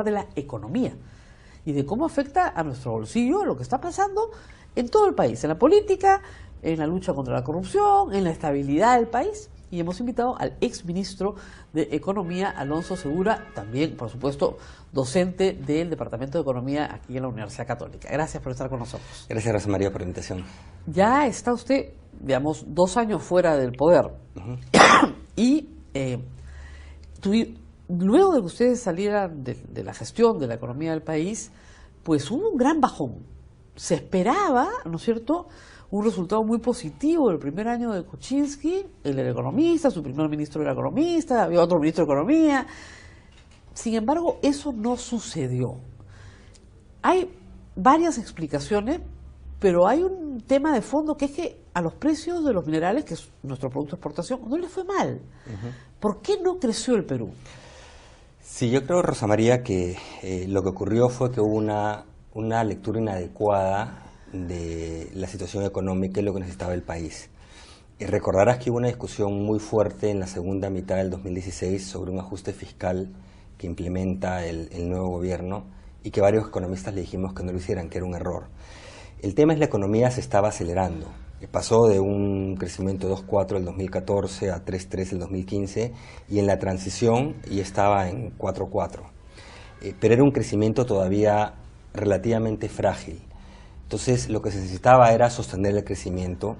de la economía y de cómo afecta a nuestro bolsillo lo que está pasando en todo el país, en la política, en la lucha contra la corrupción, en la estabilidad del país. Y hemos invitado al exministro de Economía, Alonso Segura, también, por supuesto, docente del Departamento de Economía aquí en la Universidad Católica. Gracias por estar con nosotros. Gracias, Rosa María, por la invitación. Ya está usted, digamos, 2 años fuera del poder. Y luego de que ustedes salieran de la gestión de la economía del país, pues hubo un gran bajón. Se esperaba, ¿no es cierto?, un resultado muy positivo el primer año de Kuczynski. Él era economista, su primer ministro era economista, había otro ministro de Economía. Sin embargo, eso no sucedió. Hay varias explicaciones, pero hay un tema de fondo que es que a los precios de los minerales, que es nuestro producto de exportación, no le fue mal. ¿Por qué no creció el Perú? Sí, yo creo, Rosa María, que lo que ocurrió fue que hubo una lectura inadecuada de la situación económica y lo que necesitaba el país. Recordarás que hubo una discusión muy fuerte en la segunda mitad del 2016 sobre un ajuste fiscal que implementa el nuevo gobierno y que varios economistas le dijimos que no lo hicieran, que era un error. El tema es la economía se estaba acelerando. Pasó de un crecimiento de 2,4 el 2014 a 3,3 el 2015 y en la transición ya estaba en 4,4. Pero era un crecimiento todavía relativamente frágil. Entonces lo que se necesitaba era sostener el crecimiento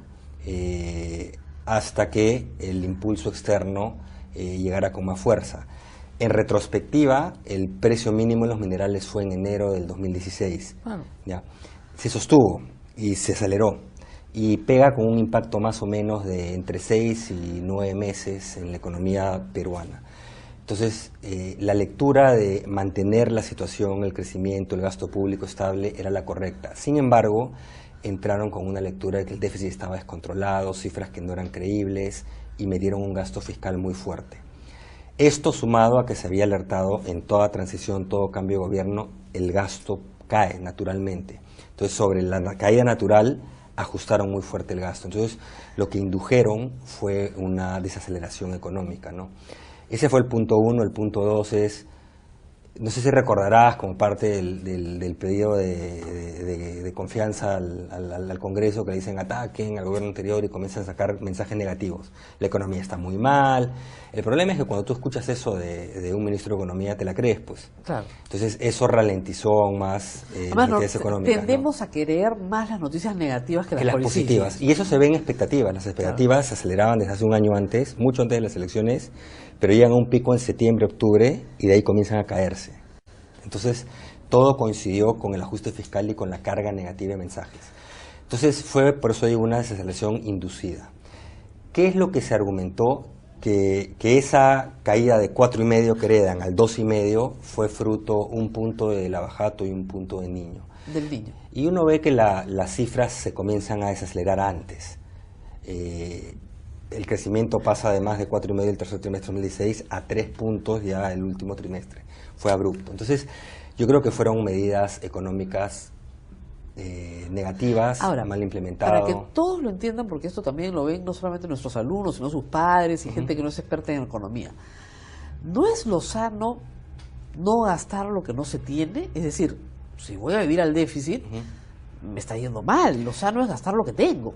hasta que el impulso externo llegara con más fuerza. En retrospectiva, el precio mínimo de los minerales fue en enero del 2016. ¿Ya? Se sostuvo y se aceleró y pega con un impacto más o menos de entre 6 y 9 meses en la economía peruana. Entonces, la lectura de mantener la situación, el crecimiento, el gasto público estable era la correcta. Sin embargo, entraron con una lectura de que el déficit estaba descontrolado, cifras que no eran creíbles y metieron un gasto fiscal muy fuerte. Esto sumado a que se había alertado en toda transición, todo cambio de gobierno, el gasto cae naturalmente. Entonces, sobre la caída natural, ajustaron muy fuerte el gasto. Entonces, lo que indujeron fue una desaceleración económica, ¿no? Ese fue el punto 1. El punto 2 es, no sé si recordarás como parte del pedido de confianza al Congreso, que le dicen ataquen al gobierno anterior y comienzan a sacar mensajes negativos. La economía está muy mal. El problema es que cuando tú escuchas eso de un ministro de Economía te la crees, pues. Claro. Entonces eso ralentizó aún más las noticias económicas. Tendemos a querer más las noticias negativas que las positivas. Y eso se ve en expectativas. Las expectativas se aceleraban desde hace un año antes, mucho antes de las elecciones, pero llegan a un pico en septiembre, octubre, y de ahí comienzan a caerse. Entonces, todo coincidió con el ajuste fiscal y con la carga negativa de mensajes. Entonces, fue, por eso digo, una desaceleración inducida. ¿Qué es lo que se argumentó? Que esa caída de 4,5 que heredan al 2,5 fue fruto un punto de lavajato y un punto de Niño. Del Niño. Y uno ve que las cifras se comienzan a desacelerar antes. El crecimiento pasa de más de 4,5 el tercer trimestre de 2016 a 3 puntos ya el último trimestre. Fue abrupto. Entonces, yo creo que fueron medidas económicas negativas, mal implementadas. Para que todos lo entiendan, porque esto también lo ven no solamente nuestros alumnos, sino sus padres y gente que no es experta en economía. No es lo sano no gastar lo que no se tiene, es decir, si voy a vivir al déficit, me está yendo mal. Lo sano es gastar lo que tengo.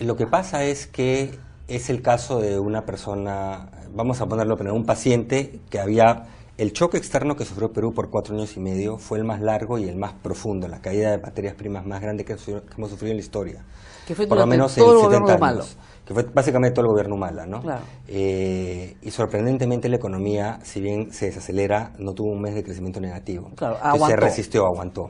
Lo que pasa es que es el caso de una persona, vamos a ponerlo, pero un paciente que había, el choque externo que sufrió Perú por 4 años y medio fue el más largo y el más profundo, la caída de materias primas más grande que hemos sufrido en la historia. Que fue por lo menos todo en el 70 gobierno años. Humala. Que fue básicamente todo el gobierno Humala, ¿no? Claro. Y sorprendentemente la economía, si bien se desacelera, no tuvo un mes de crecimiento negativo. Claro, entonces se resistió, aguantó.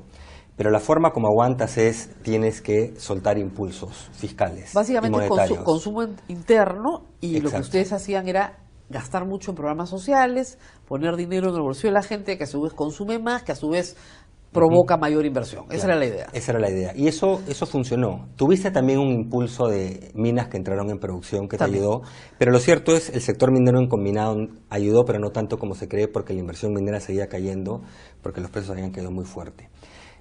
Pero la forma como aguantas es, tienes que soltar impulsos fiscales. Básicamente consumo interno, y Exacto. Lo que ustedes hacían era gastar mucho en programas sociales, poner dinero en el bolsillo de la gente, que a su vez consume más, que a su vez provoca mayor inversión. Esa era la idea. Esa era la idea. Y eso funcionó. Tuviste también un impulso de minas que entraron en producción que te ayudó, pero lo cierto es el sector minero en combinado ayudó, pero no tanto como se cree, porque la inversión minera seguía cayendo, porque los precios habían caído muy fuerte.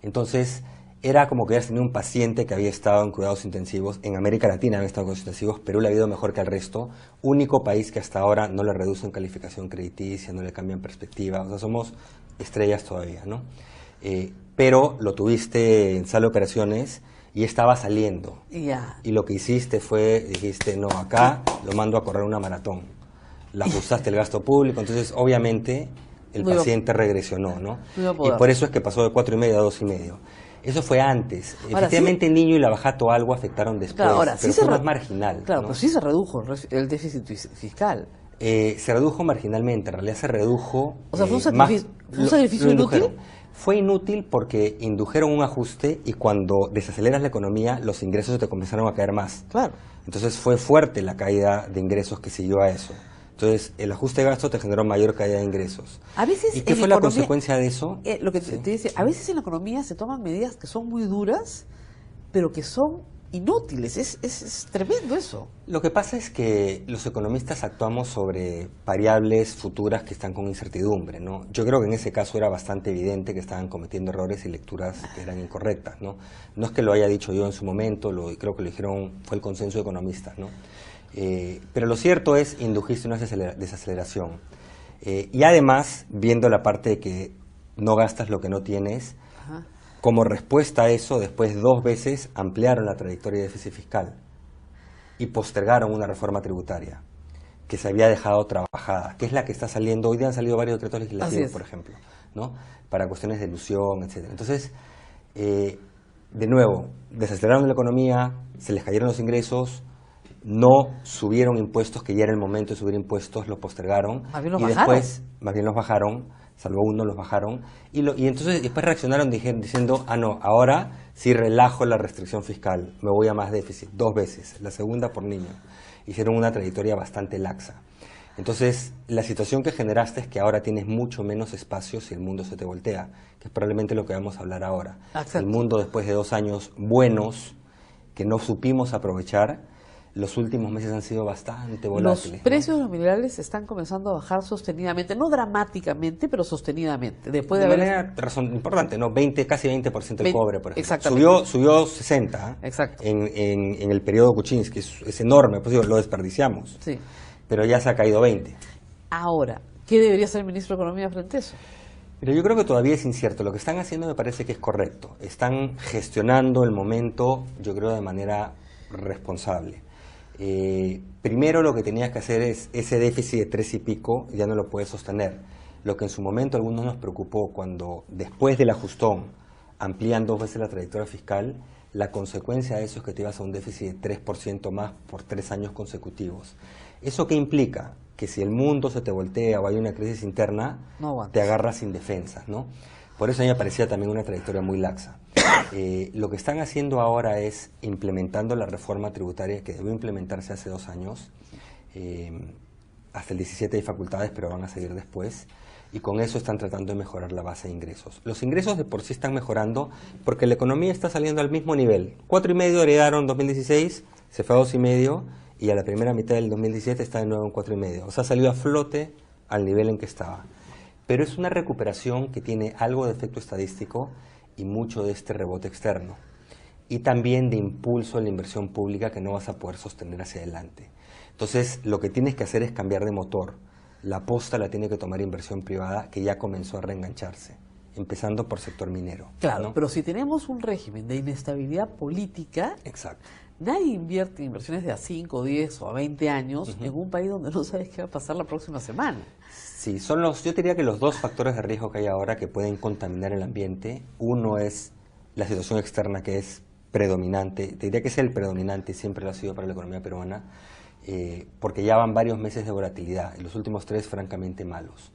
Entonces, era como que habías tenido un paciente que había estado en cuidados intensivos. En América Latina había estado en cuidados intensivos. Perú le ha ido mejor que al resto. Único país que hasta ahora no le reducen calificación crediticia, no le cambian perspectiva. O sea, somos estrellas todavía, ¿no? Pero lo tuviste en sala de operaciones y estaba saliendo. Ya. Y lo que hiciste fue, dijiste, no, acá lo mando a correr una maratón. Le ajustaste el gasto público, entonces obviamente el paciente regresionó, ¿no? Y por eso es que pasó de 4,5 a 2,5. Eso fue antes. Ahora, efectivamente, sí, el niño y la bajato algo afectaron después, claro, ahora, pero sí fue más marginal. Claro, ¿no? pero sí se redujo el déficit fiscal. Se redujo marginalmente, en realidad se redujo... O sea, ¿fue un sacrificio inútil? Fue inútil porque indujeron un ajuste y cuando desaceleras la economía, los ingresos te comenzaron a caer más. Claro. Entonces fue fuerte la caída de ingresos que siguió a eso. Entonces, el ajuste de gasto te generó mayor caída de ingresos. A veces ¿Y qué fue la consecuencia de eso? Lo que te dice, a veces en la economía se toman medidas que son muy duras, pero que son inútiles. Es tremendo eso. Lo que pasa es que los economistas actuamos sobre variables futuras que están con incertidumbre, ¿no? Yo creo que en ese caso era bastante evidente que estaban cometiendo errores y lecturas que eran incorrectas, ¿no? No es que lo haya dicho yo en su momento, creo que lo dijeron, fue el consenso de economistas, ¿no? Pero lo cierto es, indujiste una desaceleración. Y además, viendo la parte de que no gastas lo que no tienes, ajá, como respuesta a eso, después 2 veces ampliaron la trayectoria de déficit fiscal y postergaron una reforma tributaria que se había dejado trabajada, que es la que está saliendo. Hoy día han salido varios decretos legislativos, por ejemplo, ¿no? Para cuestiones de ilusión, etc. Entonces, de nuevo, desaceleraron la economía, se les cayeron los ingresos, no subieron impuestos, que ya era el momento de subir impuestos, los postergaron, y después más bien los bajaron, salvo uno los bajaron, y entonces después reaccionaron diciendo, no, ahora sí relajo la restricción fiscal, me voy a más déficit, 2 veces, la segunda por niño. Hicieron una trayectoria bastante laxa. Entonces, la situación que generaste es que ahora tienes mucho menos espacio si el mundo se te voltea, que es probablemente lo que vamos a hablar ahora. Exacto. El mundo, después de 2 años buenos, que no supimos aprovechar, los últimos meses han sido bastante volátiles. Los precios de los minerales están comenzando a bajar sostenidamente, no dramáticamente, pero sostenidamente. Después de manera importante, ¿no? Casi 20% el cobre, por ejemplo. Exactamente. Subió 60 exacto, en el periodo Kuczynski, es enorme, pues digo, lo desperdiciamos. Sí. Pero ya se ha caído 20. Ahora, ¿qué debería hacer el ministro de Economía frente a eso? Pero yo creo que todavía es incierto. Lo que están haciendo me parece que es correcto. Están gestionando el momento, yo creo, de manera responsable. Primero lo que tenías que hacer es ese déficit de 3 y pico, ya no lo puedes sostener. Lo que en su momento a algunos nos preocupó cuando después del ajustón amplían 2 veces la trayectoria fiscal, la consecuencia de eso es que te ibas a un déficit de 3% más por 3 años consecutivos. ¿Eso qué implica? Que si el mundo se te voltea o hay una crisis interna, te agarras sin defensas, ¿no? Por eso a mí me parecía también una trayectoria muy laxa. Lo que están haciendo ahora es implementando la reforma tributaria que debió implementarse hace 2 años. Hasta el 17 hay facultades, pero van a seguir después. Y con eso están tratando de mejorar la base de ingresos. Los ingresos de por sí están mejorando porque la economía está saliendo al mismo nivel. 4,5 heredaron en 2016, se fue a 2,5 y a la primera mitad del 2017 está de nuevo en 4,5. O sea, salió a flote al nivel en que estaba. Pero es una recuperación que tiene algo de efecto estadístico y mucho de este rebote externo. Y también de impulso en la inversión pública que no vas a poder sostener hacia adelante. Entonces, lo que tienes que hacer es cambiar de motor. La posta la tiene que tomar inversión privada, que ya comenzó a reengancharse, empezando por sector minero. Claro, ¿no? Pero si tenemos un régimen de inestabilidad política, exacto, nadie invierte inversiones de a 5, 10 o a 20 años en un país donde no sabes qué va a pasar la próxima semana. Sí, yo diría que los 2 factores de riesgo que hay ahora que pueden contaminar el ambiente. Uno es la situación externa, que es predominante, te diría que es el predominante, siempre lo ha sido para la economía peruana, porque ya van varios meses de volatilidad, y los últimos 3 francamente malos.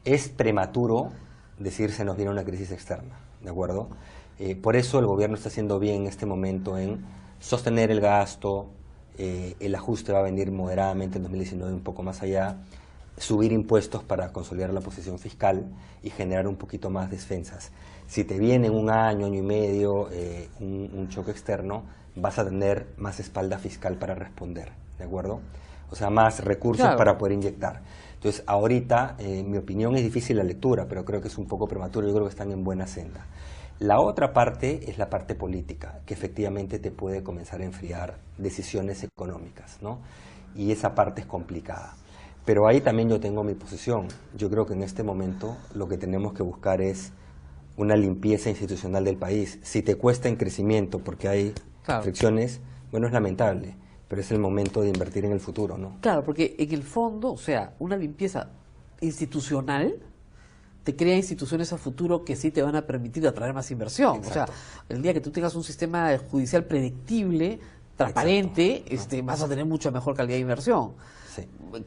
Es prematuro decir se nos viene una crisis externa, ¿de acuerdo? Por eso el gobierno está haciendo bien en este momento en sostener el gasto, el ajuste va a venir moderadamente en 2019 un poco más allá, subir impuestos para consolidar la posición fiscal y generar un poquito más defensas. Si te viene en 1 año, año y medio, un choque externo, vas a tener más espalda fiscal para responder, ¿de acuerdo? O sea, más recursos para poder inyectar. Entonces, ahorita, mi opinión es difícil la lectura, pero creo que es un poco prematuro, yo creo que están en buena senda. La otra parte es la parte política, que efectivamente te puede comenzar a enfriar decisiones económicas, ¿no? Y esa parte es complicada. Pero ahí también yo tengo mi posición. Yo creo que en este momento lo que tenemos que buscar es una limpieza institucional del país. Si te cuesta en crecimiento porque hay fricciones, bueno, es lamentable, pero es el momento de invertir en el futuro, ¿no? Claro, porque en el fondo, o sea, una limpieza institucional te crea instituciones a futuro que sí te van a permitir atraer más inversión. Exacto. O sea, el día que tú tengas un sistema judicial predictible, transparente, vas a tener mucha mejor calidad de inversión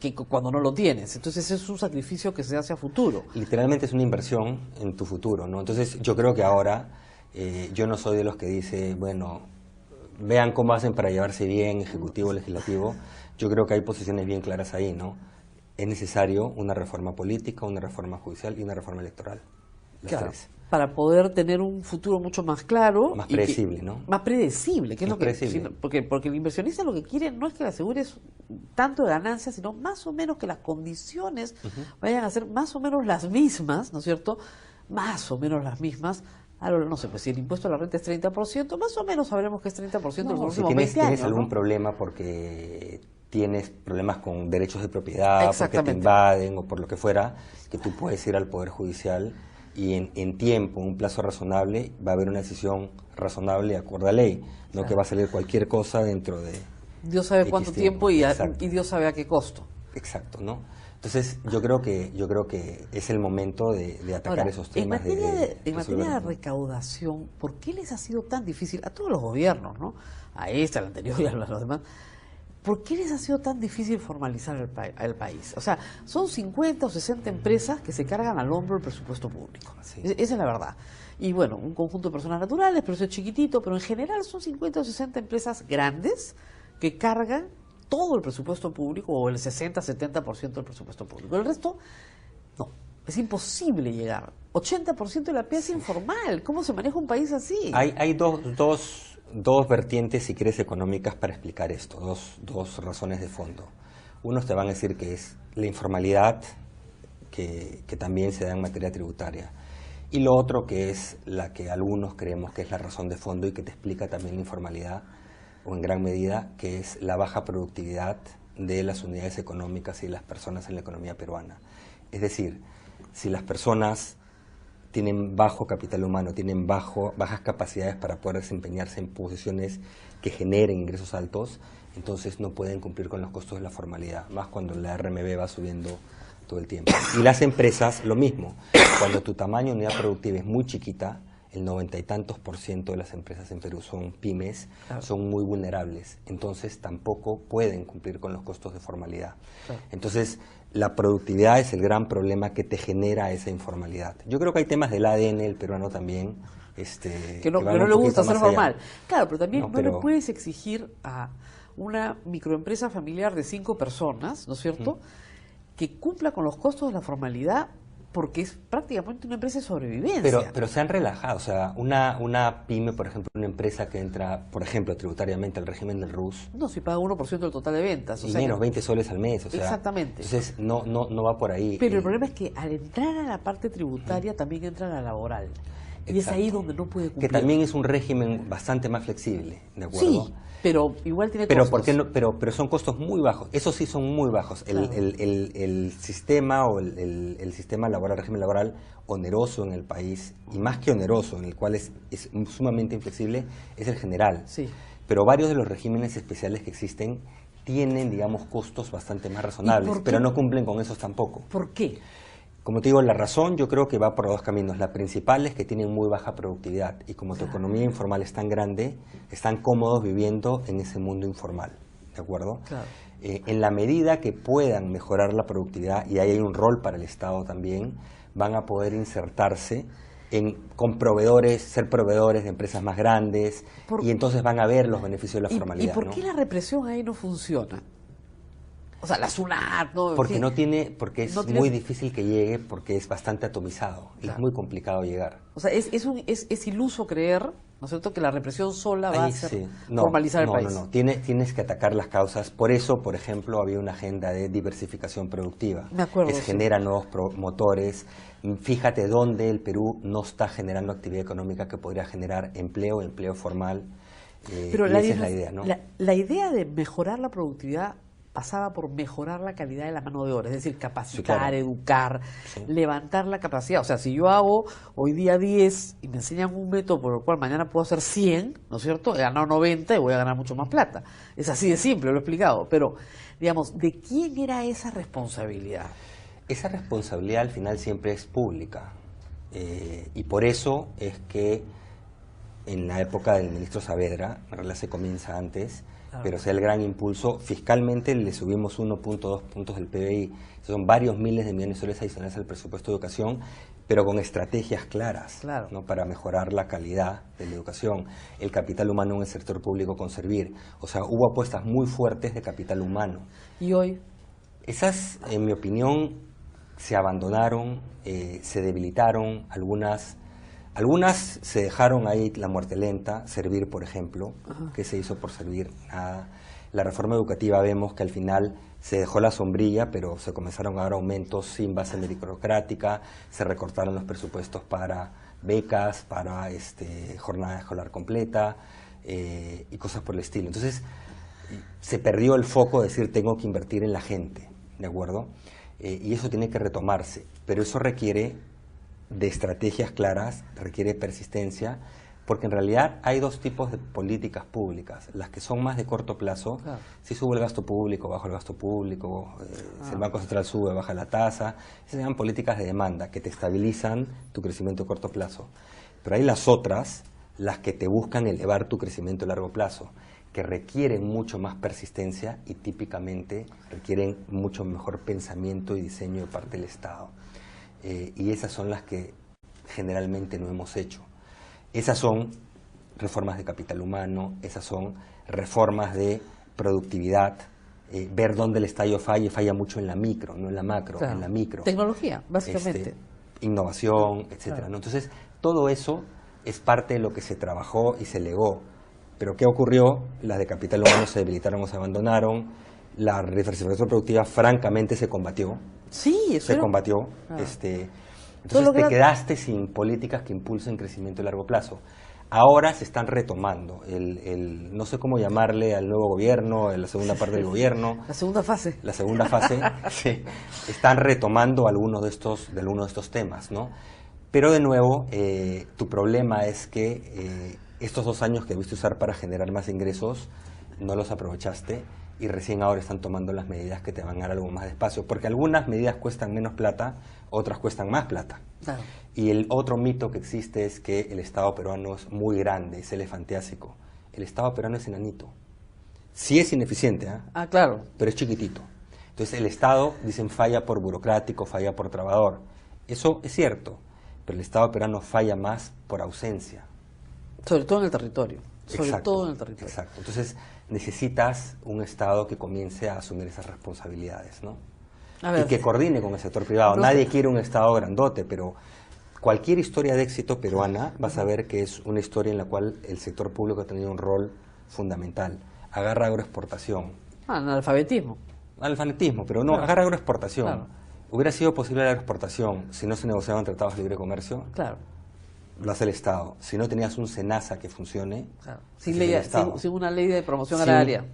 que cuando no lo tienes. Entonces es un sacrificio que se hace a futuro. Literalmente es una inversión en tu futuro, ¿no? Entonces yo creo que ahora yo no soy de los que dice, bueno, vean cómo hacen para llevarse bien, ejecutivo, legislativo. Yo creo que hay posiciones bien claras ahí, ¿no? Es necesario una reforma política, una reforma judicial y una reforma electoral. Claro, para poder tener un futuro mucho más claro. Más predecible, ¿no? Más predecible, que es lo que... Porque el inversionista lo que quiere no es que le asegures tanto de ganancias, sino más o menos que las condiciones vayan a ser más o menos las mismas, ¿no es cierto? Más o menos las mismas. Ahora, no sé, pues si el impuesto a la renta es 30%, más o menos sabremos que es 30% en los próximos 20 años. Si tienes algún problema porque tienes problemas con derechos de propiedad, porque te invaden o por lo que fuera, que tú puedes ir al Poder Judicial y en tiempo, en un plazo razonable, va a haber una decisión razonable de acuerdo a ley, no que va a salir cualquier cosa dentro de... Dios sabe cuánto tiempo y Dios sabe a qué costo. Exacto, ¿no? Entonces yo creo que es el momento de atacar ahora, esos temas. En materia de recaudación, ¿por qué les ha sido tan difícil a todos los gobiernos, ¿no? A al anterior y a los demás? ¿Por qué les ha sido tan difícil formalizar el país? O sea, son 50 o 60 empresas que se cargan al hombro el presupuesto público. Sí. Esa es la verdad. Y bueno, un conjunto de personas naturales, pero eso es chiquitito, pero en general son 50 o 60 empresas grandes que cargan todo el presupuesto público o el 60-70% del presupuesto público. El resto, no. Es imposible llegar. 80% de la PIB es informal. ¿Cómo se maneja un país así? Hay dos vertientes, si quieres, económicas para explicar esto, dos razones de fondo. Unos te van a decir que es la informalidad, que también se da en materia tributaria. Y lo otro que es la que algunos creemos que es la razón de fondo y que te explica también la informalidad, o en gran medida, que es la baja productividad de las unidades económicas y de las personas en la economía peruana. Es decir, si las personas tienen bajo capital humano, tienen bajas capacidades para poder desempeñarse en posiciones que generen ingresos altos, entonces no pueden cumplir con los costos de la formalidad, más cuando la RMB va subiendo todo el tiempo. Y las empresas, lo mismo. Cuando tu tamaño de unidad productiva es muy chiquita, el 90 y tantos % de las empresas en Perú son pymes, son muy vulnerables, entonces tampoco pueden cumplir con los costos de formalidad. Entonces, la productividad es el gran problema que te genera esa informalidad. Yo creo que hay temas del ADN del peruano también. Que no le gusta ser formal. Claro, pero también no le puedes exigir a una microempresa familiar de 5 personas, ¿no es cierto?, que cumpla con los costos de la formalidad, porque es prácticamente una empresa de sobrevivencia. Pero se han relajado, o sea, una pyme, por ejemplo, una empresa que entra, por ejemplo, tributariamente al régimen del RUS. No, si paga 1% del total de ventas. Y menos, 20 soles al mes, o sea. Exactamente. Entonces, no va por ahí. Pero el problema es que al entrar a la parte tributaria también entra a la laboral. Y es ahí donde no puede cumplir. Que también es un régimen bastante más flexible, ¿de acuerdo? Sí, pero igual tiene costos. ¿Por qué no? Pero son costos muy bajos, esos sí son muy bajos. Claro. El sistema o el sistema laboral, régimen laboral oneroso en el país, y más que oneroso, en el cual es sumamente inflexible, es el general. Sí. Pero varios de los regímenes especiales que existen tienen, digamos, costos bastante más razonables, pero no cumplen con esos tampoco. ¿Por qué? Como te digo, la razón yo creo que va por dos caminos. La principal es que tienen muy baja productividad y como tu economía informal es tan grande, están cómodos viviendo en ese mundo informal, ¿de acuerdo? Claro. En la medida que puedan mejorar la productividad, y ahí hay un rol para el Estado también, van a poder insertarse con proveedores, ser proveedores de empresas más grandes, y entonces van a ver los beneficios de la formalidad. ¿Y por qué la represión ahí no funciona? O sea, la SUNAT, ¿no? Porque es muy difícil que llegue, porque es bastante atomizado, y es muy complicado llegar. O sea, es iluso creer, ¿no es cierto?, que la represión sola va a hacer formalizar el país. No. Tienes que atacar las causas. Por eso, por ejemplo, había una agenda de diversificación productiva. Me acuerdo. Que genera nuevos motores. Fíjate dónde el Perú no está generando actividad económica que podría generar empleo formal. Pero esa es la idea, ¿no? La idea de mejorar la productividad pasaba por mejorar la calidad de la mano de obra, es decir, capacitar, Sí, claro. educar, Sí. levantar la capacidad. O sea, si yo hago hoy día 10 y me enseñan un método por el cual mañana puedo hacer 100, ¿no es cierto? He ganado 90 y voy a ganar mucho más plata. Es así de simple, lo he explicado. Pero, digamos, ¿de quién era esa responsabilidad? Esa responsabilidad al final siempre es pública. Y por eso es que en la época del ministro Saavedra, en realidad se comienza antes, pero sea el gran impulso, fiscalmente le subimos 1.2 puntos del PBI, son varios miles de millones de soles adicionales al presupuesto de educación, pero con estrategias claras, ¿no? Para mejorar la calidad de la educación, el capital humano en el sector público conservar, o sea, hubo apuestas muy fuertes de capital humano. ¿Y hoy? Esas, en mi opinión, se abandonaron, se debilitaron, algunas se dejaron ahí la muerte lenta, Servir, por ejemplo. ¿Qué se hizo por Servir? Nada. La reforma educativa vemos que al final se dejó la sombrilla, pero se comenzaron a dar aumentos sin base meritocrática, se recortaron los presupuestos para becas, para jornada escolar completa y cosas por el estilo. Entonces, se perdió el foco de decir tengo que invertir en la gente, ¿de acuerdo? Y eso tiene que retomarse, pero eso requiere de estrategias claras, requiere persistencia, porque en realidad hay dos tipos de políticas públicas, las que son más de corto plazo, si sube el gasto público, baja el gasto público, si el Banco Central sube, baja la tasa, esas se llaman políticas de demanda, que te estabilizan tu crecimiento a corto plazo. Pero hay las otras, las que te buscan elevar tu crecimiento a largo plazo, que requieren mucho más persistencia y típicamente requieren mucho mejor pensamiento y diseño de parte del Estado. Y esas son las que generalmente no hemos hecho. Esas son reformas de capital humano, esas son reformas de productividad, ver dónde el Estado falla mucho en la micro, no en la macro, en la micro. Tecnología, básicamente. Innovación, etcétera, ¿no? Entonces, todo eso es parte de lo que se trabajó y se legó. Pero ¿qué ocurrió? Las de capital humano se debilitaron o se abandonaron, la diversificación productiva francamente se combatió. Sí, eso se combatió. Entonces te quedaste sin políticas que impulsen crecimiento a largo plazo. Ahora se están retomando, no sé cómo llamarle al nuevo gobierno, la segunda parte del gobierno. La segunda fase. La segunda fase, sí. Están retomando algunos de estos temas, ¿no? Pero de nuevo, tu problema es que estos 2 años que debiste usar para generar más ingresos, no los aprovechaste y recién ahora están tomando las medidas que te van a dar algo más de espacio, porque algunas medidas cuestan menos plata, otras cuestan más plata. Claro. Y el otro mito que existe es que el Estado peruano es muy grande, es elefantiásico. El Estado peruano es enanito. Sí es ineficiente, claro. pero es chiquitito. Entonces el Estado, dicen, falla por burocrático, falla por trabador. Eso es cierto, pero el Estado peruano falla más por ausencia. Sobre todo en el territorio. Exacto. Entonces necesitas un Estado que comience a asumir esas responsabilidades, ¿no? Y que coordine con el sector privado. Nadie quiere un Estado grandote, pero cualquier historia de éxito peruana vas a ver que es una historia en la cual el sector público ha tenido un rol fundamental. Agarra agroexportación. Analfabetismo. Analfabetismo, pero no, agarra agroexportación. Claro. ¿Hubiera sido posible la agroexportación si no se negociaban tratados de libre comercio? Claro. Lo hace el Estado. Si no tenías un SENASA que funcione, sin una ley de promoción agraria.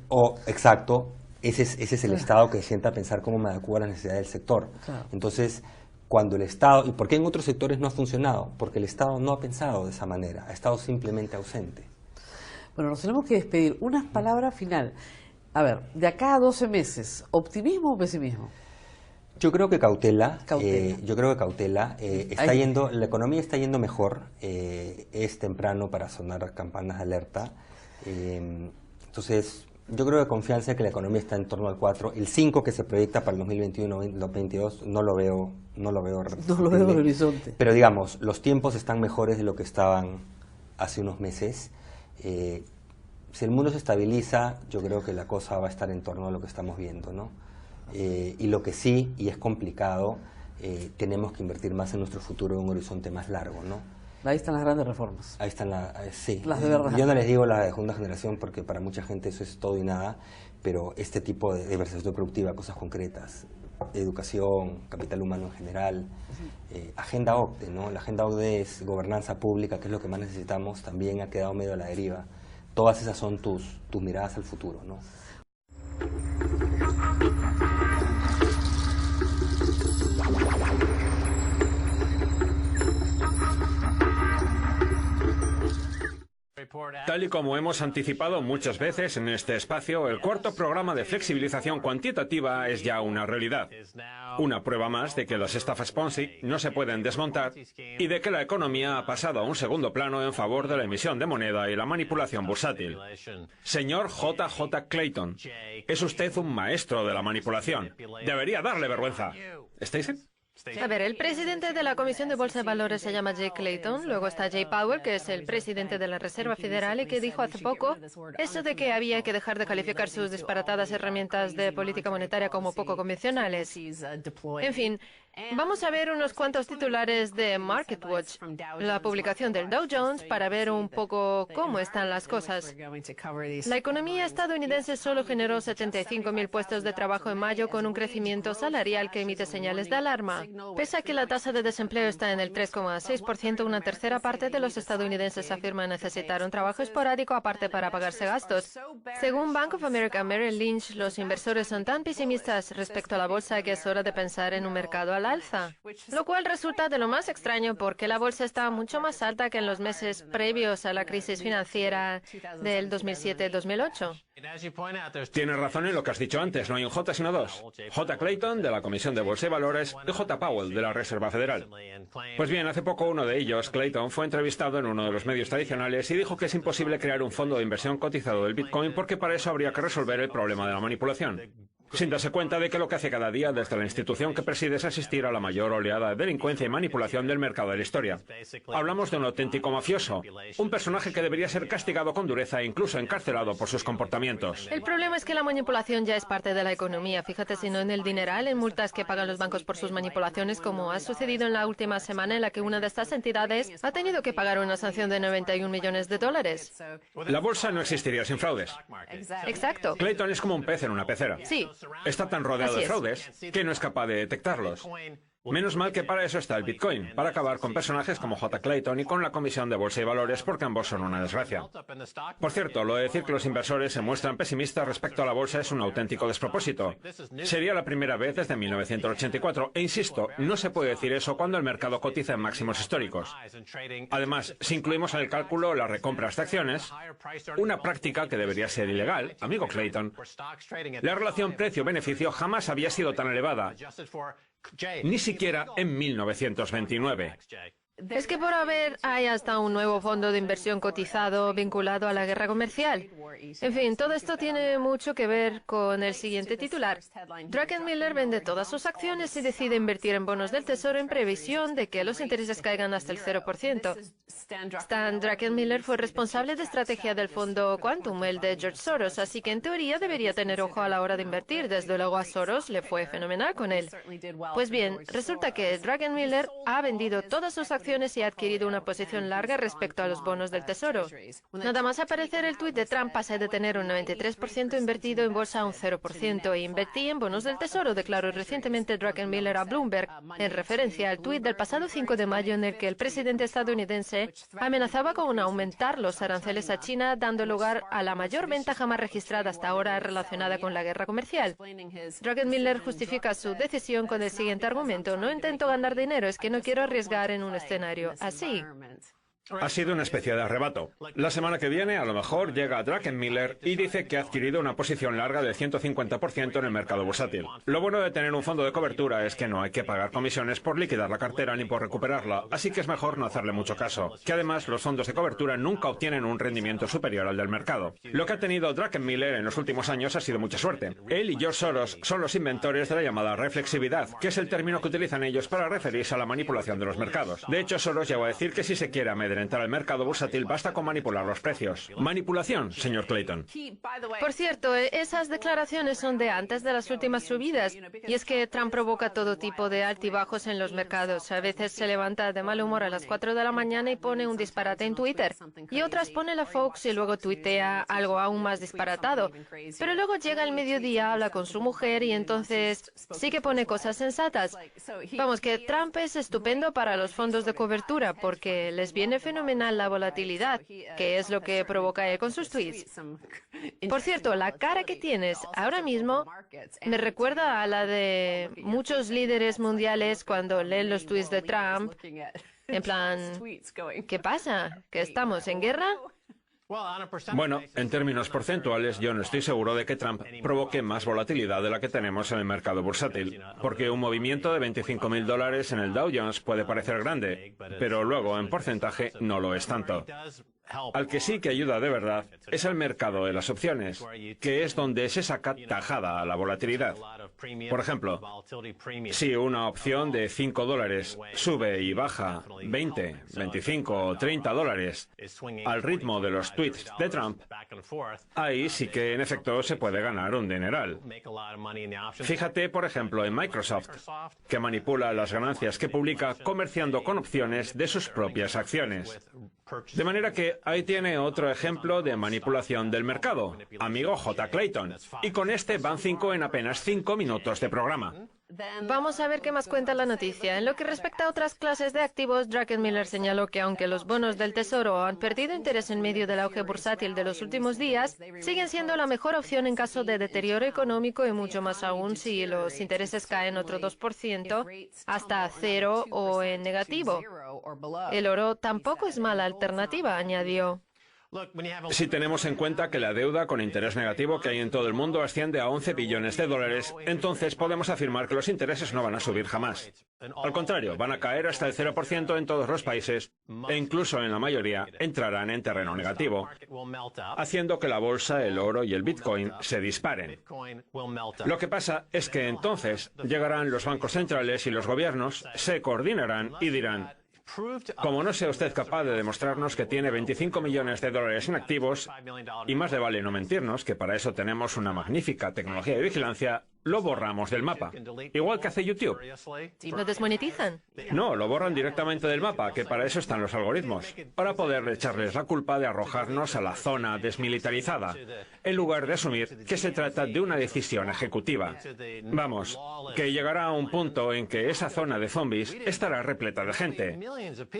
Exacto, ese es el Estado que sienta a pensar cómo me adecuo a las necesidades del sector. Entonces, cuando el Estado, ¿y por qué en otros sectores no ha funcionado? Porque el Estado no ha pensado de esa manera, ha estado simplemente ausente. Bueno, nos tenemos que despedir. Unas palabras final. A ver, de acá a 12 meses, ¿optimismo o pesimismo? Yo creo que cautela. La economía está yendo mejor. Es temprano para sonar campanas de alerta. Entonces, yo creo que confianza que la economía está en torno al 4. El 5 que se proyecta para el 2021-2022 no lo veo en el horizonte. Pero digamos, los tiempos están mejores de lo que estaban hace unos meses. Si el mundo se estabiliza, yo creo que la cosa va a estar en torno a lo que estamos viendo, ¿no? Y lo que sí, y es complicado, tenemos que invertir más en nuestro futuro en un horizonte más largo, ¿no? Ahí están las grandes reformas. Ahí están sí. Las de verdad. Yo no les digo la de segunda generación porque para mucha gente eso es todo y nada, pero este tipo de diversificación productiva, cosas concretas, educación, capital humano en general, agenda OCDE, ¿no? La agenda OCDE es gobernanza pública, que es lo que más necesitamos, también ha quedado medio a la deriva. Todas esas son tus miradas al futuro, ¿no? Tal y como hemos anticipado muchas veces en este espacio, el cuarto programa de flexibilización cuantitativa es ya una realidad. Una prueba más de que las estafas Ponzi no se pueden desmontar y de que la economía ha pasado a un segundo plano en favor de la emisión de moneda y la manipulación bursátil. Señor J.J. Clayton, es usted un maestro de la manipulación. Debería darle vergüenza. ¿Stacey? A ver, el presidente de la Comisión de Bolsa de Valores se llama Jay Clayton, luego está Jay Powell, que es el presidente de la Reserva Federal y que dijo hace poco eso de que había que dejar de calificar sus disparatadas herramientas de política monetaria como poco convencionales. En fin, vamos a ver unos cuantos titulares de MarketWatch, la publicación del Dow Jones, para ver un poco cómo están las cosas. La economía estadounidense solo generó 75.000 puestos de trabajo en mayo con un crecimiento salarial que emite señales de alarma. Pese a que la tasa de desempleo está en el 3,6%, una tercera parte de los estadounidenses afirma necesitar un trabajo esporádico aparte para pagarse gastos. Según Bank of America Merrill Lynch, los inversores son tan pesimistas respecto a la bolsa que es hora de pensar en un mercado al alza, lo cual resulta de lo más extraño porque la bolsa está mucho más alta que en los meses previos a la crisis financiera del 2007-2008. Tienes razón en lo que has dicho antes, no hay un J sino dos. J. Clayton, de la Comisión de Bolsa y Valores, y J. Powell, de la Reserva Federal. Pues bien, hace poco uno de ellos, Clayton, fue entrevistado en uno de los medios tradicionales y dijo que es imposible crear un fondo de inversión cotizado del Bitcoin porque para eso habría que resolver el problema de la manipulación, sin darse cuenta de que lo que hace cada día desde la institución que preside es asistir a la mayor oleada de delincuencia y manipulación del mercado de la historia. Hablamos de un auténtico mafioso, un personaje que debería ser castigado con dureza e incluso encarcelado por sus comportamientos. El problema es que la manipulación ya es parte de la economía. Fíjate si no en el dineral, en multas que pagan los bancos por sus manipulaciones, como ha sucedido en la última semana en la que una de estas entidades ha tenido que pagar una sanción de 91 millones de dólares. La bolsa no existiría sin fraudes. Exacto. Clayton es como un pez en una pecera. Sí. Está tan rodeado de fraudes que no es capaz de detectarlos. Menos mal que para eso está el Bitcoin, para acabar con personajes como J. Clayton y con la Comisión de Bolsa y Valores, porque ambos son una desgracia. Por cierto, lo de decir que los inversores se muestran pesimistas respecto a la bolsa es un auténtico despropósito. Sería la primera vez desde 1984, e insisto, no se puede decir eso cuando el mercado cotiza en máximos históricos. Además, si incluimos en el cálculo las recompras de acciones, una práctica que debería ser ilegal, amigo Clayton, la relación precio-beneficio jamás había sido tan elevada, ni siquiera en 1929. Es que por haber hay hasta un nuevo fondo de inversión cotizado vinculado a la guerra comercial. En fin, todo esto tiene mucho que ver con el siguiente titular. Druckenmiller vende todas sus acciones y decide invertir en bonos del Tesoro en previsión de que los intereses caigan hasta el 0%. Stan Druckenmiller fue responsable de estrategia del fondo Quantum, el de George Soros, así que en teoría debería tener ojo a la hora de invertir. Desde luego a Soros le fue fenomenal con él. Pues bien, resulta que Druckenmiller ha vendido todas sus acciones y ha adquirido una posición larga respecto a los bonos del Tesoro. Nada más aparecer el tuit de Trump pasé de tener un 93% invertido en bolsa a un 0% e invertí en bonos del Tesoro, declaró recientemente Druckenmiller a Bloomberg, en referencia al tuit del pasado 5 de mayo en el que el presidente estadounidense amenazaba con aumentar los aranceles a China, dando lugar a la mayor venta jamás registrada hasta ahora relacionada con la guerra comercial. Druckenmiller justifica su decisión con el siguiente argumento: no intento ganar dinero, es que no quiero arriesgar en un escenario así. Ha sido una especie de arrebato. La semana que viene, a lo mejor, llega Druckenmiller y dice que ha adquirido una posición larga del 150% en el mercado bursátil. Lo bueno de tener un fondo de cobertura es que no hay que pagar comisiones por liquidar la cartera ni por recuperarla, así que es mejor no hacerle mucho caso. Que además, los fondos de cobertura nunca obtienen un rendimiento superior al del mercado. Lo que ha tenido Druckenmiller en los últimos años ha sido mucha suerte. Él y George Soros son los inventores de la llamada reflexividad, que es el término que utilizan ellos para referirse a la manipulación de los mercados. De hecho, Soros llegó a decir que si se quiere amedrentar al mercado bursátil basta con manipular los precios. Manipulación, señor Clayton. Por cierto, esas declaraciones son de antes de las últimas subidas, y es que Trump provoca todo tipo de altibajos en los mercados. A veces se levanta de mal humor a las 4 de la mañana y pone un disparate en Twitter, y otras pone la Fox y luego tuitea algo aún más disparatado. Pero luego llega el mediodía, habla con su mujer y entonces sí que pone cosas sensatas. Vamos, que Trump es estupendo para los fondos de cobertura porque les viene fenomenal la volatilidad, que es lo que provoca él con sus tweets. Por cierto, la cara que tienes ahora mismo me recuerda a la de muchos líderes mundiales cuando leen los tweets de Trump, en plan, ¿qué pasa? ¿Que estamos en guerra? Bueno, en términos porcentuales, yo no estoy seguro de que Trump provoque más volatilidad de la que tenemos en el mercado bursátil, porque un movimiento de $25.000 en el Dow Jones puede parecer grande, pero luego en porcentaje no lo es tanto. Al que sí que ayuda de verdad es el mercado de las opciones, que es donde se saca tajada a la volatilidad. Por ejemplo, si una opción de $5 sube y baja 20, 25 o $30 al ritmo de los tweets de Trump, ahí sí que en efecto se puede ganar un dineral. Fíjate, por ejemplo, en Microsoft, que manipula las ganancias que publica comerciando con opciones de sus propias acciones. De manera que ahí tiene otro ejemplo de manipulación del mercado, amigo J. Clayton. Y con este van 5 en apenas 5 minutos de programa. Vamos a ver qué más cuenta la noticia. En lo que respecta a otras clases de activos, Druckenmiller señaló que aunque los bonos del Tesoro han perdido interés en medio del auge bursátil de los últimos días, siguen siendo la mejor opción en caso de deterioro económico y mucho más aún si los intereses caen otro 2%, hasta 0 o en negativo. El oro tampoco es mala alternativa, añadió. Si tenemos en cuenta que la deuda con interés negativo que hay en todo el mundo asciende a 11 billones de dólares, entonces podemos afirmar que los intereses no van a subir jamás. Al contrario, van a caer hasta el 0% en todos los países e incluso en la mayoría entrarán en terreno negativo, haciendo que la bolsa, el oro y el Bitcoin se disparen. Lo que pasa es que entonces llegarán los bancos centrales y los gobiernos, se coordinarán y dirán: como no sea usted capaz de demostrarnos que tiene 25 millones de dólares en activos, y más le vale no mentirnos, que para eso tenemos una magnífica tecnología de vigilancia, lo borramos del mapa. Igual que hace YouTube. ¿Lo desmonetizan? No, lo borran directamente del mapa, que para eso están los algoritmos. Para poder echarles la culpa de arrojarnos a la zona desmilitarizada, en lugar de asumir que se trata de una decisión ejecutiva. Vamos, que llegará a un punto en que esa zona de zombies estará repleta de gente.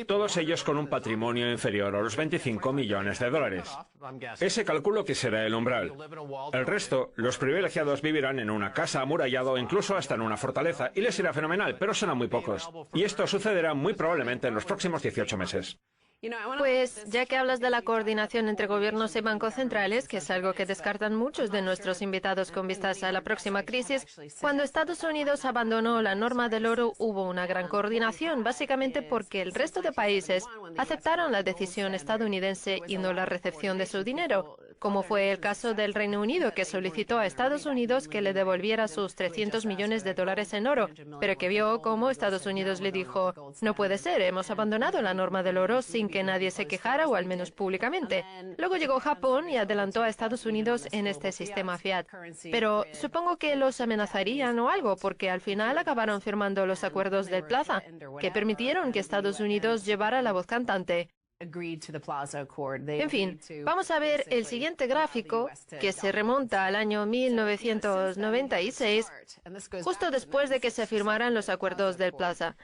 Todos ellos con un patrimonio inferior a los 25 millones de dólares. Ese calculo que será el umbral. El resto, los privilegiados vivirán en una casa amurallada o incluso hasta en una fortaleza, y les irá fenomenal, pero serán muy pocos. Y esto sucederá muy probablemente en los próximos 18 meses. Pues, ya que hablas de la coordinación entre gobiernos y bancos centrales, que es algo que descartan muchos de nuestros invitados con vistas a la próxima crisis, cuando Estados Unidos abandonó la norma del oro hubo una gran coordinación, básicamente porque el resto de países aceptaron la decisión estadounidense y no la recepción de su dinero, como fue el caso del Reino Unido, que solicitó a Estados Unidos que le devolviera sus 300 millones de dólares en oro, pero que vio cómo Estados Unidos le dijo: no puede ser, hemos abandonado la norma del oro sin que nadie se quejara, o al menos públicamente. Luego llegó Japón y adelantó a Estados Unidos en este sistema fiat. Pero supongo que los amenazarían o algo, porque al final acabaron firmando los acuerdos del Plaza, que permitieron que Estados Unidos llevara la voz cantante. En fin, vamos a ver el siguiente gráfico, que se remonta al año 1996, justo después de que se firmaran los acuerdos del Plaza.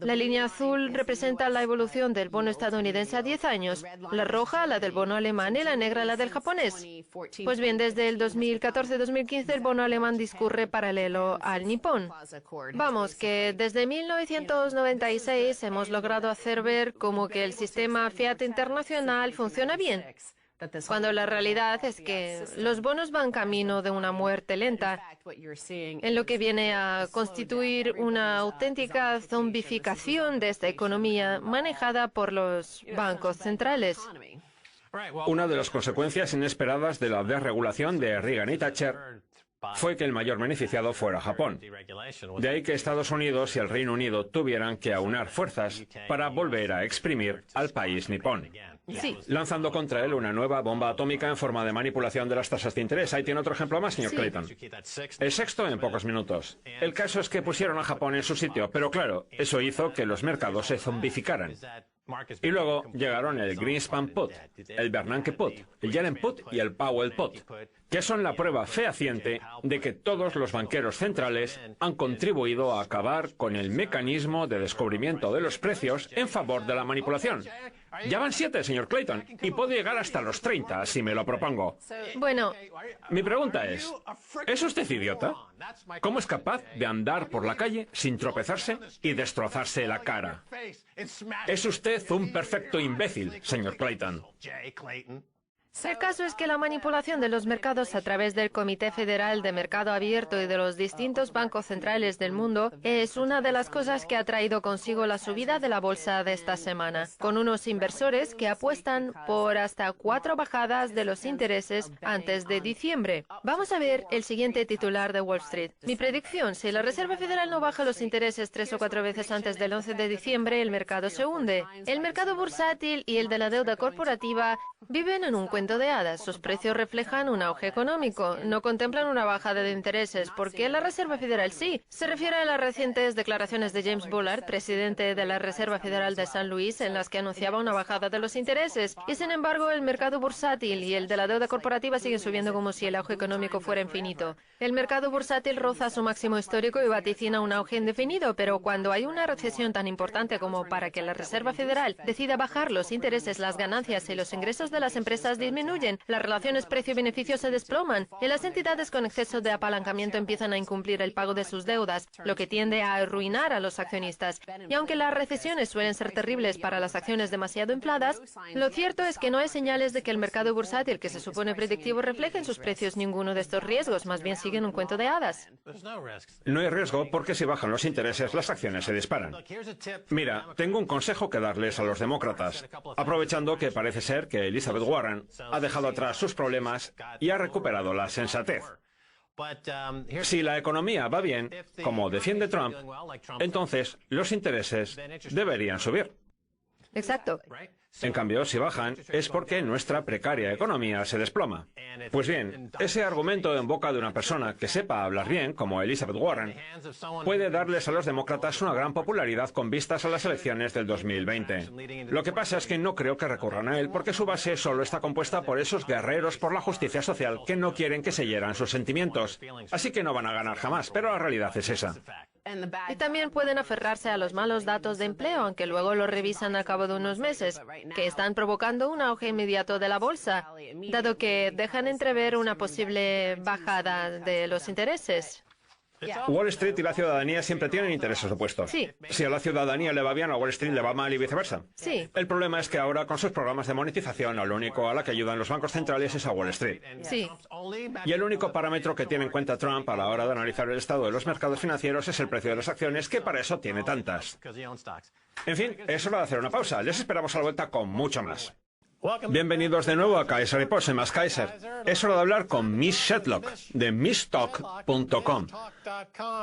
La línea azul representa la evolución del bono estadounidense a 10 años, la roja la del bono alemán y la negra la del japonés. Pues bien, desde el 2014-2015 el bono alemán discurre paralelo al nipón. Vamos, que desde 1996 hemos logrado hacer ver como que el sistema fiat internacional funciona bien, cuando la realidad es que los bonos van camino de una muerte lenta, en lo que viene a constituir una auténtica zombificación de esta economía manejada por los bancos centrales. Una de las consecuencias inesperadas de la desregulación de Reagan y Thatcher fue que el mayor beneficiado fuera Japón. De ahí que Estados Unidos y el Reino Unido tuvieran que aunar fuerzas para volver a exprimir al país nipón. Sí. Lanzando contra él una nueva bomba atómica en forma de manipulación de las tasas de interés. Ahí tiene otro ejemplo más, señor Clayton. El sexto en pocos minutos. El caso es que pusieron a Japón en su sitio, pero claro, eso hizo que los mercados se zombificaran. Y luego llegaron el Greenspan Put, el Bernanke Put, el Yellen Put y el Powell Put, que son la prueba fehaciente de que todos los banqueros centrales han contribuido a acabar con el mecanismo de descubrimiento de los precios en favor de la manipulación. Ya van 7, señor Clayton, y puedo llegar hasta los 30 si me lo propongo. Bueno, mi pregunta ¿es usted idiota? ¿Cómo es capaz de andar por la calle sin tropezarse y destrozarse la cara? Es usted un perfecto imbécil, señor Clayton. El caso es que la manipulación de los mercados a través del Comité Federal de Mercado Abierto y de los distintos bancos centrales del mundo es una de las cosas que ha traído consigo la subida de la bolsa de esta semana, con unos inversores que apuestan por hasta 4 bajadas de los intereses antes de diciembre. Vamos a ver el siguiente titular de Wall Street. Mi predicción: si la Reserva Federal no baja los intereses 3 o 4 veces antes del 11 de diciembre, el mercado se hunde. El mercado bursátil y el de la deuda corporativa viven en un cuento de hadas. Sus precios reflejan un auge económico. No contemplan una bajada de intereses, porque la Reserva Federal sí. Se refiere a las recientes declaraciones de James Bullard, presidente de la Reserva Federal de San Luis, en las que anunciaba una bajada de los intereses. Y sin embargo, el mercado bursátil y el de la deuda corporativa siguen subiendo como si el auge económico fuera infinito. El mercado bursátil roza su máximo histórico y vaticina un auge indefinido, pero cuando hay una recesión tan importante como para que la Reserva Federal decida bajar los intereses, las ganancias y los ingresos de las empresas disminuyen, las relaciones precio-beneficio se desploman y las entidades con exceso de apalancamiento empiezan a incumplir el pago de sus deudas, lo que tiende a arruinar a los accionistas. Y aunque las recesiones suelen ser terribles para las acciones demasiado infladas, lo cierto es que no hay señales de que el mercado bursátil, que se supone predictivo, refleje en sus precios ninguno de estos riesgos, más bien siguen un cuento de hadas. No hay riesgo porque si bajan los intereses, las acciones se disparan. Mira, tengo un consejo que darles a los demócratas, aprovechando que parece ser que Elizabeth Warren ha dejado atrás sus problemas y ha recuperado la sensatez. Si la economía va bien, como defiende Trump, entonces los intereses deberían subir. Exacto. En cambio, si bajan, es porque nuestra precaria economía se desploma. Pues bien, ese argumento en boca de una persona que sepa hablar bien, como Elizabeth Warren, puede darles a los demócratas una gran popularidad con vistas a las elecciones del 2020. Lo que pasa es que no creo que recurran a él porque su base solo está compuesta por esos guerreros por la justicia social que no quieren que se hieran sus sentimientos. Así que no van a ganar jamás, pero la realidad es esa. Y también pueden aferrarse a los malos datos de empleo, aunque luego lo revisan al cabo de unos meses, que están provocando un auge inmediato de la bolsa, dado que dejan entrever una posible bajada de los intereses. Wall Street y la ciudadanía siempre tienen intereses opuestos. Sí. Si a la ciudadanía le va bien, a Wall Street le va mal y viceversa. Sí. El problema es que ahora, con sus programas de monetización, a lo único a la que ayudan los bancos centrales es a Wall Street. Sí. Y el único parámetro que tiene en cuenta Trump a la hora de analizar el estado de los mercados financieros es el precio de las acciones, que para eso tiene tantas. En fin, es hora de hacer una pausa. Les esperamos a la vuelta con mucho más. Bienvenidos de nuevo a Kaiser Report, soy Max Kaiser. Es hora de hablar con Mish Shetlock, de mishtalk.com.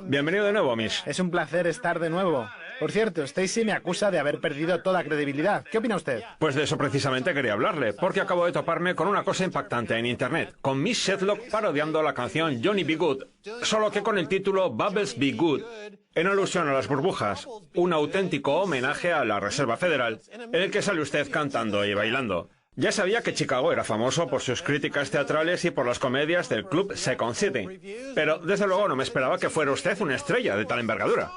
Bienvenido de nuevo, Mish. Es un placer estar de nuevo. Por cierto, Stacy me acusa de haber perdido toda credibilidad. ¿Qué opina usted? Pues de eso precisamente quería hablarle, porque acabo de toparme con una cosa impactante en Internet, con Mish Shetlock parodiando la canción Johnny B. Good, solo que con el título Bubbles Be Good, en alusión a las burbujas, un auténtico homenaje a la Reserva Federal, en el que sale usted cantando y bailando. Ya sabía que Chicago era famoso por sus críticas teatrales y por las comedias del club Second City, pero desde luego no me esperaba que fuera usted una estrella de tal envergadura.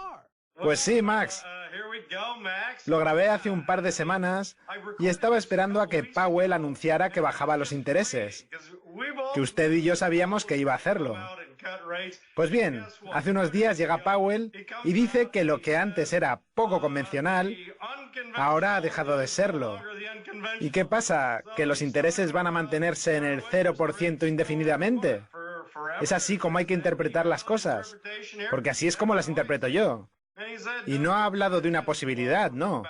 Pues sí, Max. Lo grabé hace un par de semanas y estaba esperando a que Powell anunciara que bajaba los intereses, que usted y yo sabíamos que iba a hacerlo. Pues bien, hace unos días llega Powell y dice que lo que antes era poco convencional, ahora ha dejado de serlo. ¿Y qué pasa? ¿Que los intereses van a mantenerse en el 0% indefinidamente? Es así como hay que interpretar las cosas, porque así es como las interpreto yo. Y no ha hablado de una posibilidad, no.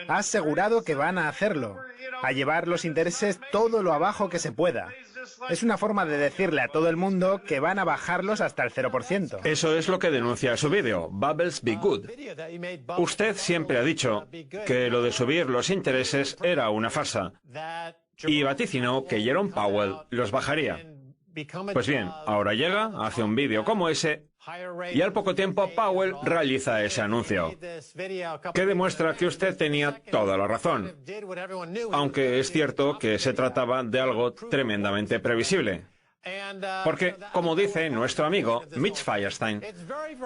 Ha asegurado que van a hacerlo, a llevar los intereses todo lo abajo que se pueda. Es una forma de decirle a todo el mundo que van a bajarlos hasta el 0%. Eso es lo que denuncia su vídeo, Bubbles Be Good. Usted siempre ha dicho que lo de subir los intereses era una farsa y vaticinó que Jerome Powell los bajaría. Pues bien, ahora llega, hace un vídeo como ese y al poco tiempo Powell realiza ese anuncio, que demuestra que usted tenía toda la razón, aunque es cierto que se trataba de algo tremendamente previsible. Porque, como dice nuestro amigo Mitch Firestein,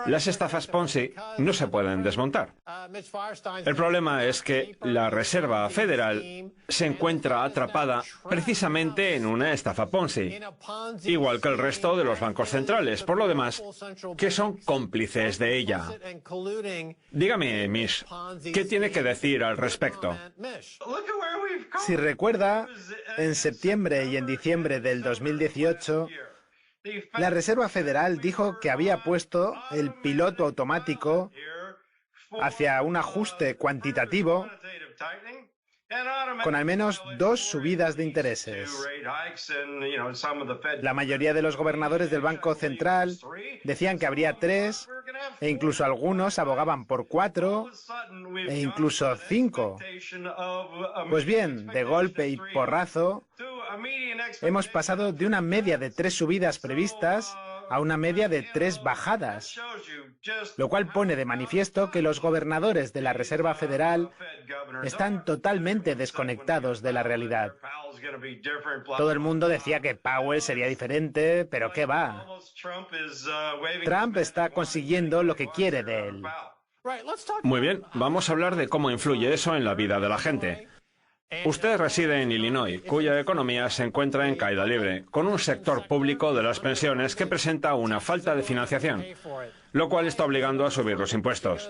las estafas Ponzi no se pueden desmontar. El problema es que la Reserva Federal se encuentra atrapada precisamente en una estafa Ponzi, igual que el resto de los bancos centrales, por lo demás, que son cómplices de ella. Dígame, Mitch, ¿qué tiene que decir al respecto? Si recuerda, en septiembre y en diciembre del 2018, la Reserva Federal dijo que había puesto el piloto automático hacia un ajuste cuantitativo con al menos 2 subidas de intereses. La mayoría de los gobernadores del Banco Central decían que habría 3, e incluso algunos abogaban por 4, e incluso 5. Pues bien, de golpe y porrazo, hemos pasado de una media de 3 subidas previstas a una media de 3 bajadas, lo cual pone de manifiesto que los gobernadores de la Reserva Federal están totalmente desconectados de la realidad. Todo el mundo decía que Powell sería diferente, pero ¿qué va? Trump está consiguiendo lo que quiere de él. Muy bien, vamos a hablar de cómo influye eso en la vida de la gente. Usted reside en Illinois, cuya economía se encuentra en caída libre, con un sector público de las pensiones que presenta una falta de financiación, lo cual está obligando a subir los impuestos.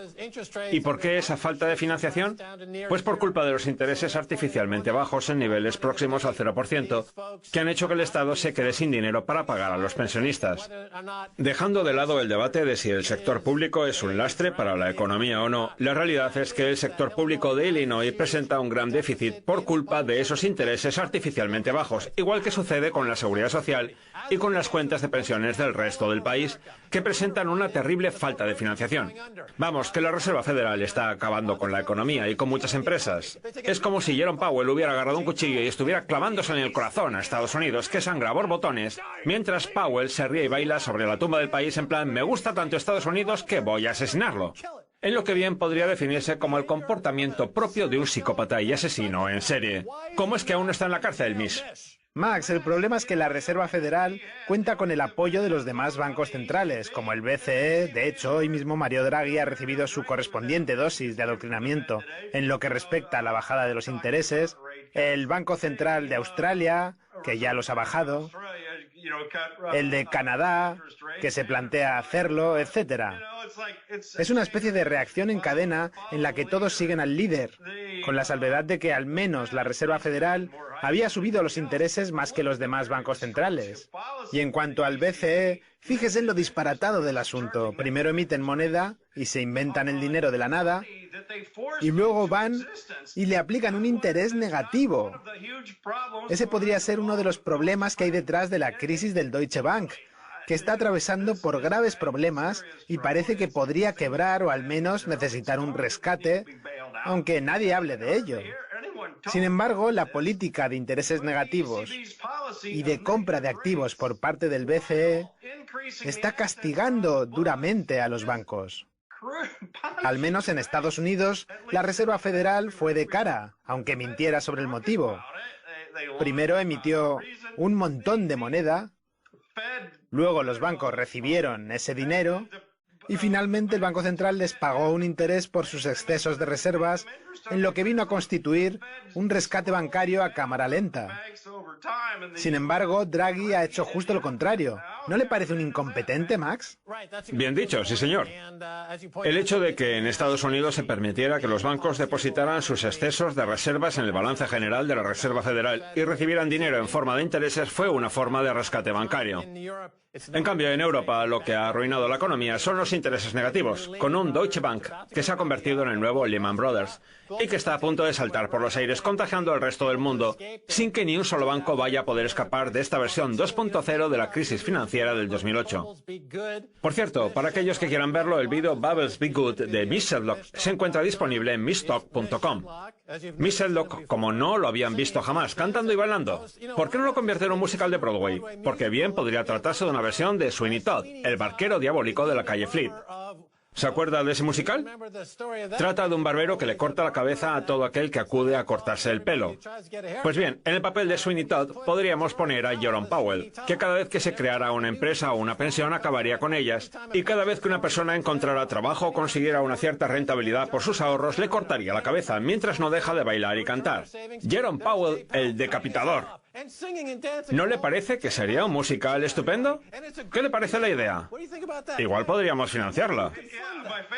¿Y por qué esa falta de financiación? Pues por culpa de los intereses artificialmente bajos en niveles próximos al 0%, que han hecho que el Estado se quede sin dinero para pagar a los pensionistas. Dejando de lado el debate de si el sector público es un lastre para la economía o no, la realidad es que el sector público de Illinois presenta un gran déficit por culpa de esos intereses artificialmente bajos, igual que sucede con la seguridad social y con las cuentas de pensiones del resto del país, que presentan una terrible falta de financiación. Vamos, que la Reserva Federal está acabando con la economía y con muchas empresas. Es como si Jerome Powell hubiera agarrado un cuchillo y estuviera clavándose en el corazón a Estados Unidos, que sangra a borbotones, mientras Powell se ríe y baila sobre la tumba del país en plan, me gusta tanto Estados Unidos que voy a asesinarlo. En lo que bien podría definirse como el comportamiento propio de un psicópata y asesino en serie. ¿Cómo es que aún no está en la cárcel, Miss? Max, el problema es que la Reserva Federal cuenta con el apoyo de los demás bancos centrales, como el BCE. De hecho, hoy mismo Mario Draghi ha recibido su correspondiente dosis de adoctrinamiento en lo que respecta a la bajada de los intereses, el Banco Central de Australia, que ya los ha bajado, el de Canadá, que se plantea hacerlo, etcétera. Es una especie de reacción en cadena en la que todos siguen al líder, con la salvedad de que al menos la Reserva Federal había subido los intereses más que los demás bancos centrales. Y en cuanto al BCE, fíjese en lo disparatado del asunto. Primero emiten moneda y se inventan el dinero de la nada, y luego van y le aplican un interés negativo. Ese podría ser uno de los problemas que hay detrás de la crisis del Deutsche Bank, que está atravesando por graves problemas y parece que podría quebrar o al menos necesitar un rescate, aunque nadie hable de ello. Sin embargo, la política de intereses negativos y de compra de activos por parte del BCE está castigando duramente a los bancos. Al menos en Estados Unidos, la Reserva Federal fue de cara, aunque mintiera sobre el motivo. Primero emitió un montón de moneda, luego los bancos recibieron ese dinero y finalmente el Banco Central les pagó un interés por sus excesos de reservas, en lo que vino a constituir un rescate bancario a cámara lenta. Sin embargo, Draghi ha hecho justo lo contrario. ¿No le parece un incompetente, Max? Bien dicho, sí señor. El hecho de que en Estados Unidos se permitiera que los bancos depositaran sus excesos de reservas en el balance general de la Reserva Federal y recibieran dinero en forma de intereses fue una forma de rescate bancario. En cambio, en Europa lo que ha arruinado la economía son los intereses negativos, con un Deutsche Bank que se ha convertido en el nuevo Lehman Brothers y que está a punto de saltar por los aires contagiando al resto del mundo sin que ni un solo banco vaya a poder escapar de esta versión 2.0 de la crisis financiera del 2008. Por cierto, para aquellos que quieran verlo, el vídeo Bubbles Be Good de Miss Sedlock se encuentra disponible en misstalk.com. Miss Sedlock, como no lo habían visto jamás, cantando y bailando. ¿Por qué no lo convierte en un musical de Broadway? Porque bien podría tratarse de una versión de Sweeney Todd, el barquero diabólico de la calle Fleet. ¿Se acuerda de ese musical? Trata de un barbero que le corta la cabeza a todo aquel que acude a cortarse el pelo. Pues bien, en el papel de Sweeney Todd podríamos poner a Jerome Powell, que cada vez que se creara una empresa o una pensión acabaría con ellas, y cada vez que una persona encontrara trabajo o consiguiera una cierta rentabilidad por sus ahorros, le cortaría la cabeza mientras no deja de bailar y cantar. Jerome Powell, el decapitador. ¿No le parece que sería un musical estupendo? ¿Qué le parece la idea? Igual podríamos financiarla.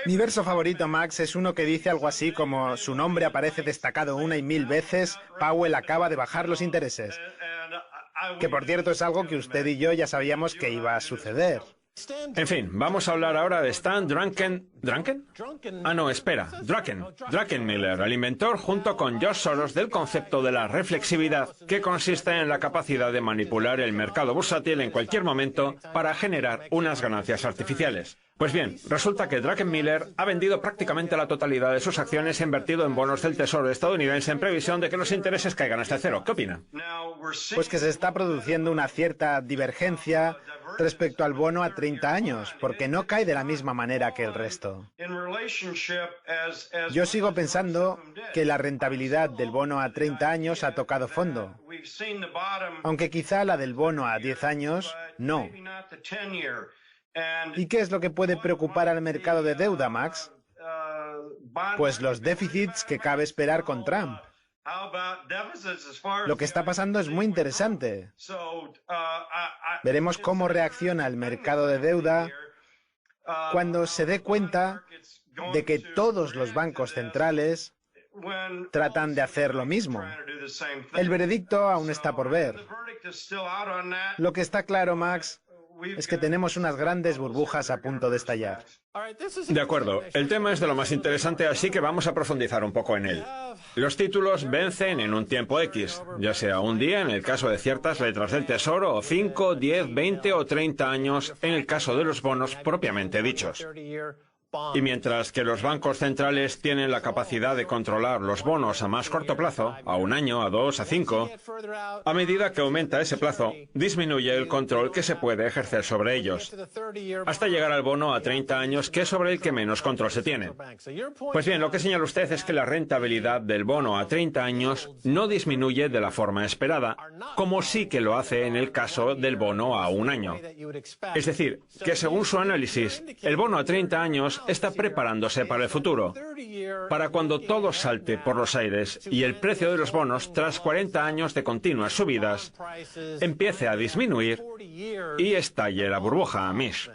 Mi verso favorito, Max, es uno que dice algo así como: su nombre aparece destacado 1 y 1000 veces, Powell acaba de bajar los intereses. Que por cierto es algo que usted y yo ya sabíamos que iba a suceder. En fin, vamos a hablar ahora de Stan ¿Druckenmiller, el inventor junto con George Soros del concepto de la reflexividad, que consiste en la capacidad de manipular el mercado bursátil en cualquier momento para generar unas ganancias artificiales. Pues bien, resulta que Druckenmiller ha vendido prácticamente la totalidad de sus acciones e invertido en bonos del Tesoro estadounidense en previsión de que los intereses caigan hasta cero. ¿Qué opina? Pues que se está produciendo una cierta divergencia respecto al bono a 30 años, porque no cae de la misma manera que el resto. Yo sigo pensando que la rentabilidad del bono a 30 años ha tocado fondo, aunque quizá la del bono a 10 años no. ¿Y qué es lo que puede preocupar al mercado de deuda, Max? Pues los déficits que cabe esperar con Trump. Lo que está pasando es muy interesante. Veremos cómo reacciona el mercado de deuda cuando se dé cuenta de que todos los bancos centrales tratan de hacer lo mismo. El veredicto aún está por ver. Lo que está claro, Max, es que tenemos unas grandes burbujas a punto de estallar. De acuerdo, el tema es de lo más interesante, así que vamos a profundizar un poco en él. Los títulos vencen en un tiempo X, ya sea un día en el caso de ciertas letras del Tesoro, o 5, 10, 20 o 30 años en el caso de los bonos propiamente dichos. Y mientras que los bancos centrales tienen la capacidad de controlar los bonos a más corto plazo, a 1 año, a 2, a 5, a medida que aumenta ese plazo, disminuye el control que se puede ejercer sobre ellos, hasta llegar al bono a 30 años, que es sobre el que menos control se tiene. Pues bien, lo que señala usted es que la rentabilidad del bono a 30 años no disminuye de la forma esperada, como sí que lo hace en el caso del bono a 1 año. Es decir, que según su análisis, el bono a 30 años está preparándose para el futuro, para cuando todo salte por los aires y el precio de los bonos, tras 40 años de continuas subidas, empiece a disminuir y estalle la burbuja, Amish.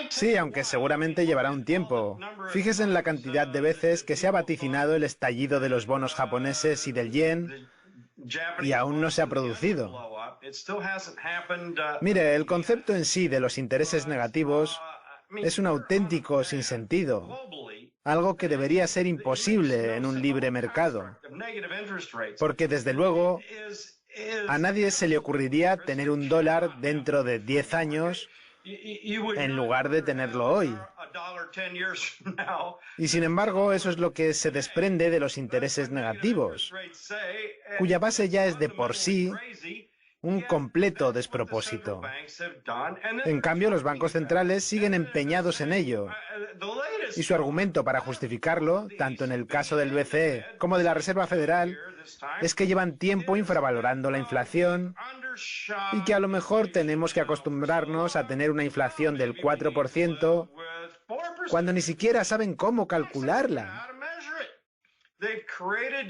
Sí, aunque seguramente llevará un tiempo. Fíjese en la cantidad de veces que se ha vaticinado el estallido de los bonos japoneses y del yen, y aún no se ha producido. Mire, el concepto en sí de los intereses negativos es un auténtico sinsentido, algo que debería ser imposible en un libre mercado, porque desde luego a nadie se le ocurriría tener un dólar dentro de 10 años en lugar de tenerlo hoy. Y sin embargo, eso es lo que se desprende de los intereses negativos, cuya base ya es de por sí un completo despropósito. En cambio, los bancos centrales siguen empeñados en ello. Y su argumento para justificarlo, tanto en el caso del BCE como de la Reserva Federal, es que llevan tiempo infravalorando la inflación y que a lo mejor tenemos que acostumbrarnos a tener una inflación del 4% cuando ni siquiera saben cómo calcularla.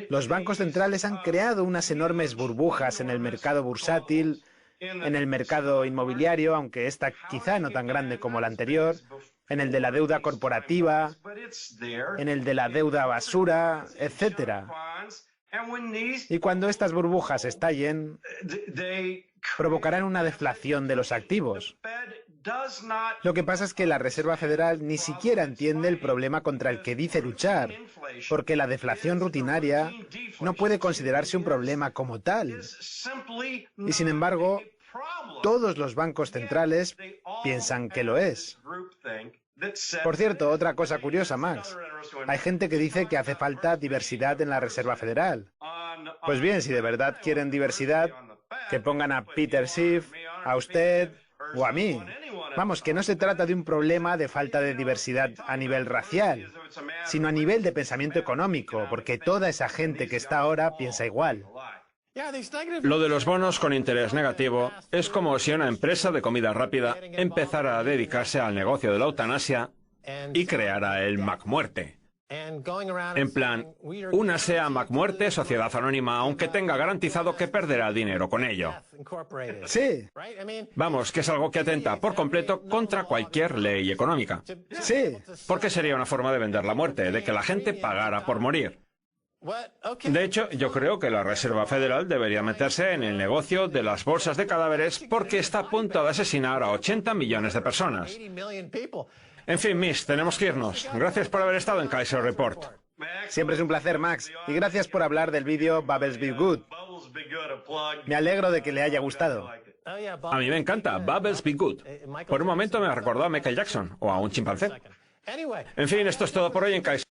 Los bancos centrales han creado unas enormes burbujas en el mercado bursátil, en el mercado inmobiliario, aunque esta quizá no tan grande como la anterior, en el de la deuda corporativa, en el de la deuda basura, etc. Y cuando estas burbujas estallen, provocarán una deflación de los activos. Lo que pasa es que la Reserva Federal ni siquiera entiende el problema contra el que dice luchar, porque la deflación rutinaria no puede considerarse un problema como tal. Y sin embargo, todos los bancos centrales piensan que lo es. Por cierto, otra cosa curiosa, Max. Hay gente que dice que hace falta diversidad en la Reserva Federal. Pues bien, si de verdad quieren diversidad, que pongan a Peter Schiff, a usted o a mí. Vamos, que no se trata de un problema de falta de diversidad a nivel racial, sino a nivel de pensamiento económico, porque toda esa gente que está ahora piensa igual. Lo de los bonos con interés negativo es como si una empresa de comida rápida empezara a dedicarse al negocio de la eutanasia y creara el McMuerte. En plan, únase a McMuerte, sociedad anónima, aunque tenga garantizado que perderá dinero con ello. Sí. Vamos, que es algo que atenta por completo contra cualquier ley económica. Sí. Porque sería una forma de vender la muerte, de que la gente pagara por morir. De hecho, yo creo que la Reserva Federal debería meterse en el negocio de las bolsas de cadáveres porque está a punto de asesinar a 80 millones de personas. En fin, Miss, tenemos que irnos. Gracias por haber estado en Kaiser Report. Siempre es un placer, Max. Y gracias por hablar del vídeo Bubbles Be Good. Me alegro de que le haya gustado. A mí me encanta, Bubbles Be Good. Por un momento me recordó a Michael Jackson o a un chimpancé. En fin, esto es todo por hoy en Kaiser